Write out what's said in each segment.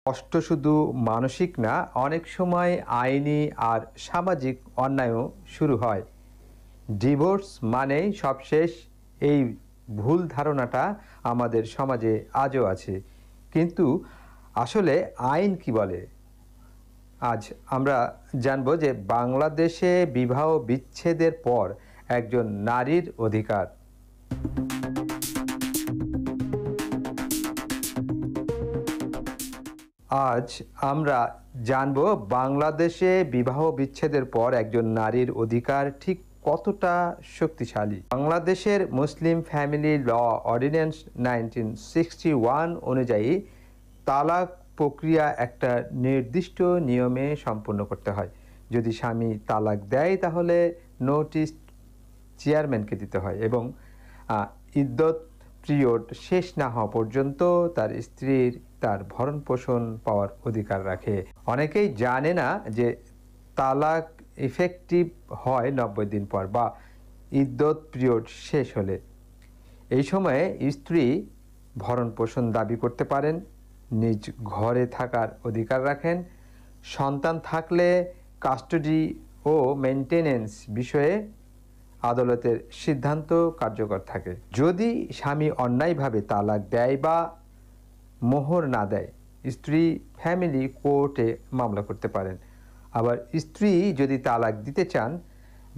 কষ্ট শুধু মানসিক না, অনেক সময় আইনি আর সামাজিক অন্যায়ও শুরু হয়। ডিভোর্স মানেই সব শেষ, এই ভুল ধারণাটা আমাদের সমাজে আজও আছে। কিন্তু আসলে আইন কি বলে? আজ আমরা জানব যে বাংলাদেশে বিবাহ বিচ্ছেদের পর একজন নারীর অধিকার। আজ আমরা জানব বাংলাদেশে বিবাহ বিচ্ছেদের পর একজন নারীর অধিকার ঠিক কতটা শক্তিশালী। বাংলাদেশের মুসলিম ফ্যামিলি ল অর্ডিন্যান্স 1961 অনুযায়ী তালাক প্রক্রিয়া একটা নির্দিষ্ট নিয়মে সম্পন্ন করতে হয়। যদি স্বামী তালাক দেয় তাহলে নোটিশ চেয়ারম্যানকে দিতে হয় এবং ইদ্যত পিরিয়ড শেষ না হওয়া পর্যন্ত তার স্ত্রীর তার ভরণ পোষণ পাওয়ার অধিকার রাখে। অনেকেই জানে না যে তালাক ইফেক্টিভ হয় 90 দিন পর বা ইদ্যত পিরিয়ড শেষ হলে। এই সময়ে স্ত্রী ভরণ পোষণ দাবি করতে পারেন, নিজ ঘরে থাকার অধিকার রাখেন, সন্তান থাকলে কাস্টডি ও মেনটেনেন্স বিষয়ে আদালতের সিদ্ধান্ত কার্যকর থাকে। যদি স্বামী অন্যায়ভাবে তালাক দেয় বা মোহর না দেয়, স্ত্রী ফ্যামিলি কোর্টে মামলা করতে পারেন। আবার স্ত্রী যদি তালাক দিতে চান,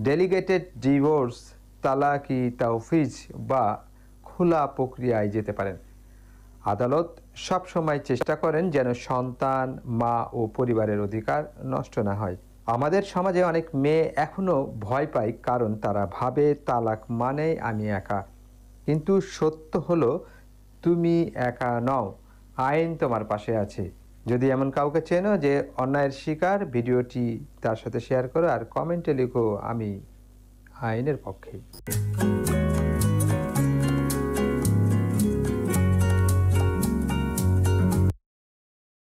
ডেলিগেটেড ডিভোর্স, তালাকি তাওফিজ বা খোলা প্রক্রিয়ায় যেতে পারেন। আদালত সবসময় চেষ্টা করেন যেন সন্তান, মা ও পরিবারের অধিকার নষ্ট না হয়। আমাদের সমাজে অনেক মেয়ে এখনো ভয় পায়, কারণ তারা ভাবে তালাক মানে আমি একা। কিন্তু সত্য হলো তুমি একা নও, আইন তোমার পাশে আছে। যদি এমন কাউকে চেনো যে অন্যায়ের শিকার, ভিডিওটি তার সাথে শেয়ার করো আর কমেন্টে লিখো আমি আইনের পক্ষে।